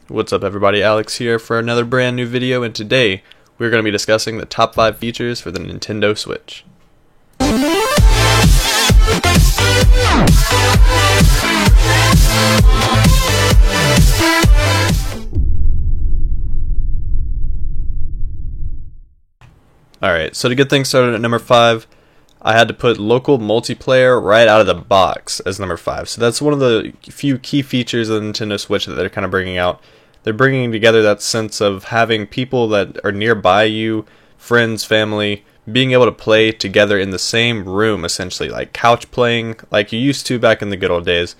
What's up everybody, Alex here for another brand new video, and today we're going to be discussing the top 5 features for the Nintendo Switch. Alright, so to get things started at number 5, I had to put local multiplayer right out of the box as number 5. So that's one of the few key features of the Nintendo Switch that they're kind of bringing out. They're bringing together that sense of having people that are nearby you, friends, family, being able to play together in the same room, essentially, like couch playing, like you used to back in the good old days.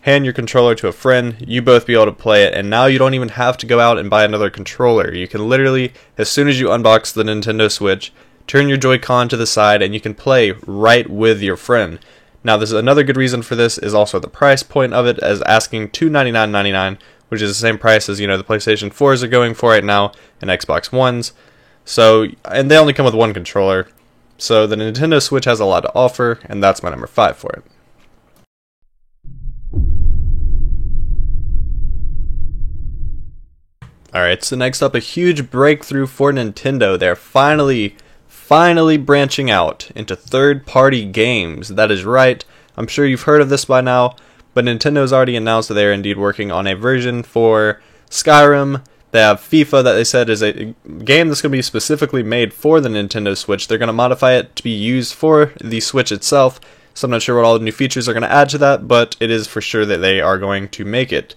Hand your controller to a friend, you both be able to play it, and now you don't even have to go out and buy another controller. You can literally, as soon as you unbox the Nintendo Switch, turn your Joy-Con to the side and you can play right with your friend. Now, this is another good reason for this is also the price point of it, as asking $299.99, which is the same price as, the PlayStation 4s are going for right now and Xbox Ones. So, and they only come with one controller. So the Nintendo Switch has a lot to offer, and that's my number 5 for it. Alright, so next up, a huge breakthrough for Nintendo. They're finally branching out into third-party games. That is right. I'm sure you've heard of this by now, but Nintendo's already announced that they're indeed working on a version for Skyrim. They have FIFA that they said is a game that's going to be specifically made for the Nintendo Switch. They're going to modify it to be used for the Switch itself, so I'm not sure what all the new features are going to add to that, but it is for sure that they are going to make it.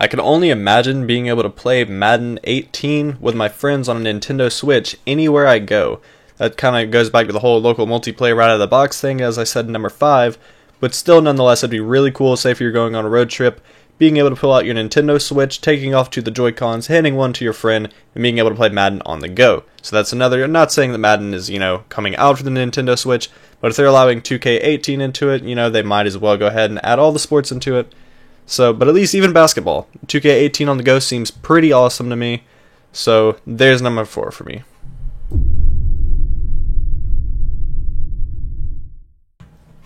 I can only imagine being able to play Madden 18 with my friends on a Nintendo Switch anywhere I go. That kind of goes back to the whole local multiplayer right out of the box thing, as I said in number 5, but still nonetheless it'd be really cool, say if you're going on a road trip, being able to pull out your Nintendo Switch, taking off to the Joy-Cons, handing one to your friend, and being able to play Madden on the go. So that's another, I'm not saying that Madden is, coming out for the Nintendo Switch, but if they're allowing 2K18 into it, they might as well go ahead and add all the sports into it. So, but at least even basketball, 2K18 on the go seems pretty awesome to me. So there's number 4 for me.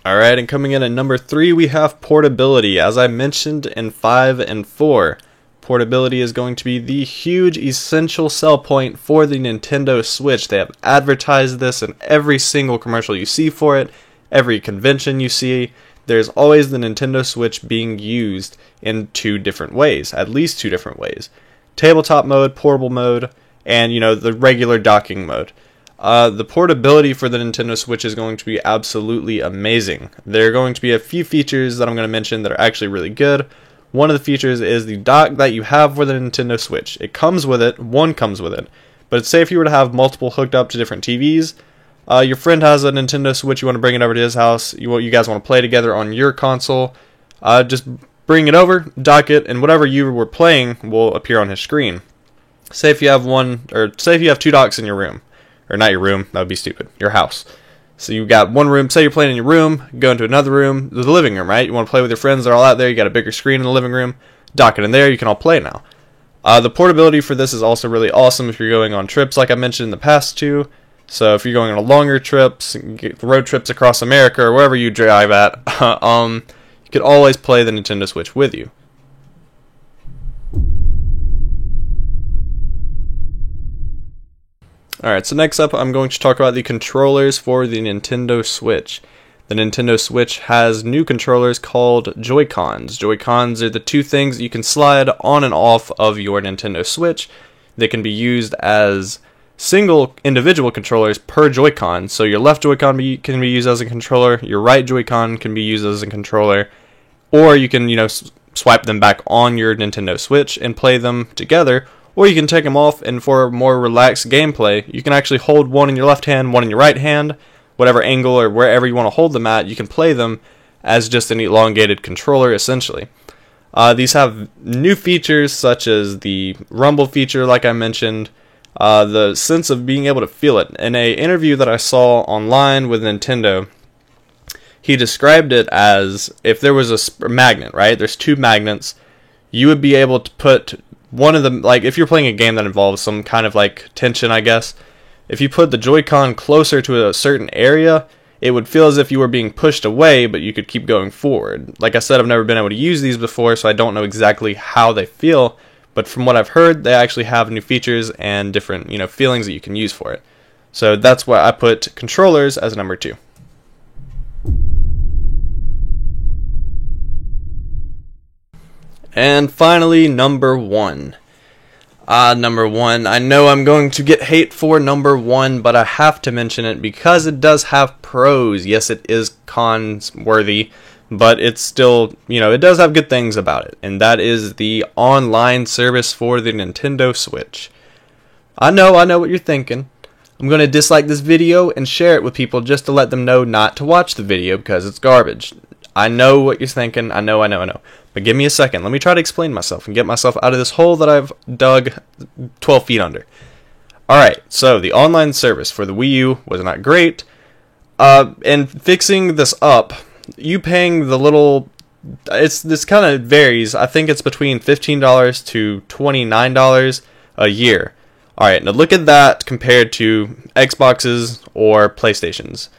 Alright, and coming in at number 3, we have portability. As I mentioned in 5 and 4, portability is going to be the huge essential sell point for the Nintendo Switch. They have advertised this in every single commercial you see for it, every convention you see. There's always the Nintendo Switch being used in 2 different ways, at least 2 different ways. Tabletop mode, portable mode, and the regular docking mode. The portability for the Nintendo Switch is going to be absolutely amazing. There are going to be a few features that I'm going to mention that are actually really good. One of the features is the dock that you have for the Nintendo Switch. It comes with it, one comes with it. But say if you were to have multiple hooked up to different TVs, your friend has a Nintendo Switch, you want to bring it over to his house, you guys want to play together on your console, just bring it over, dock it, and whatever you were playing will appear on his screen. Say if you have say if you have 2 docks in your room, or not your room, that would be stupid, your house. So you got one room, say you're playing in your room, go into another room, the living room, right? You want to play with your friends, they're all out there, you got a bigger screen in the living room, dock it in there, you can all play now. The portability for this is also really awesome if you're going on trips like I mentioned in the past 2. So if you're going on longer trips, road trips across America, or wherever you drive at, you can always play the Nintendo Switch with you. Alright, so next up I'm going to talk about the controllers for the Nintendo Switch. The Nintendo Switch has new controllers called Joy-Cons. Joy-Cons are the 2 things that you can slide on and off of your Nintendo Switch. They can be used as single individual controllers per Joy-Con. So your left Joy-Con can be used as a controller, your right Joy-Con can be used as a controller, or you can, swipe them back on your Nintendo Switch and play them together, or you can take them off, and for more relaxed gameplay, you can actually hold one in your left hand, one in your right hand, whatever angle or wherever you want to hold them at, you can play them as just an elongated controller, essentially. These have new features such as the rumble feature, like I mentioned, the sense of being able to feel it. In an interview that I saw online with Nintendo, he described it as if there was a magnet, right? There's 2 magnets. You would be able to put one of them, like if you're playing a game that involves some kind of like tension, I guess, if you put the Joy-Con closer to a certain area, it would feel as if you were being pushed away, but you could keep going forward. Like I said, I've never been able to use these before, so I don't know exactly how they feel, but from what I've heard, they actually have new features and different, feelings that you can use for it. So that's why I put controllers as number 2. And finally, number 1. Number 1. I know I'm going to get hate for number 1, but I have to mention it because it does have pros. Yes, it is cons worthy, but it's still, it does have good things about it. And that is the online service for the Nintendo Switch. I know what you're thinking. I'm going to dislike this video and share it with people just to let them know not to watch the video because it's garbage. I know what you're thinking. I know. But give me a second. Let me try to explain myself and get myself out of this hole that I've dug 12 feet under. Alright, so the online service for the Wii U was not great. And fixing this up, you paying the little... This kind of varies. I think it's between $15 to $29 a year. Alright, now look at that compared to Xboxes or PlayStations.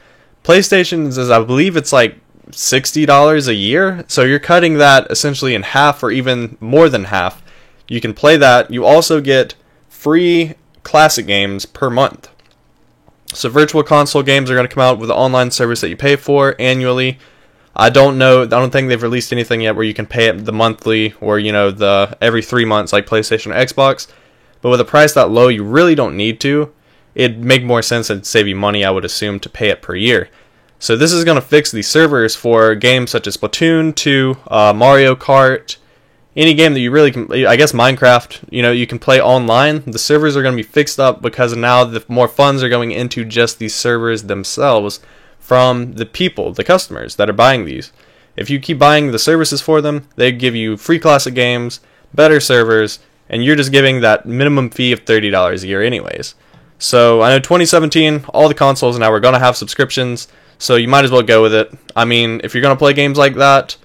PlayStations is, I believe it's like $60 a year, so you're cutting that essentially in half or even more than half. You can play that. You also get free classic games per month. So virtual console games are going to come out with an online service that you pay for annually. I don't think they've released anything yet where you can pay it the monthly or the every 3 months like PlayStation or Xbox. But with a price that low, you really don't need to. It'd make more sense and save you money, I would assume, to pay it per year. So this is going to fix the servers for games such as Splatoon 2, Mario Kart, any game that you really can, I guess Minecraft, you can play online. The servers are going to be fixed up because now the more funds are going into just these servers themselves from the people, the customers that are buying these. If you keep buying the services for them, they give you free classic games, better servers, and you're just giving that minimum fee of $30 a year anyways. So I know 2017, all the consoles now are going to have subscriptions. So you might as well go with it. I mean, if you're going to play games like that,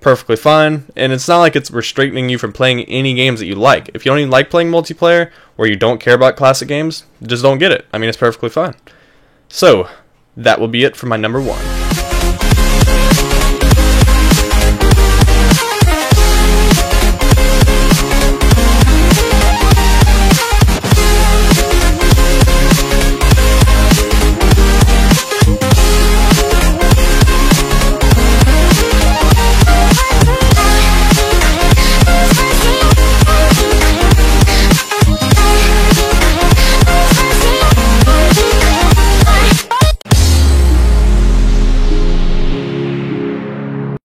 perfectly fine. And it's not like it's restricting you from playing any games that you like. If you don't even like playing multiplayer, or you don't care about classic games, just don't get it. I mean, it's perfectly fine. So, that will be it for my number 1.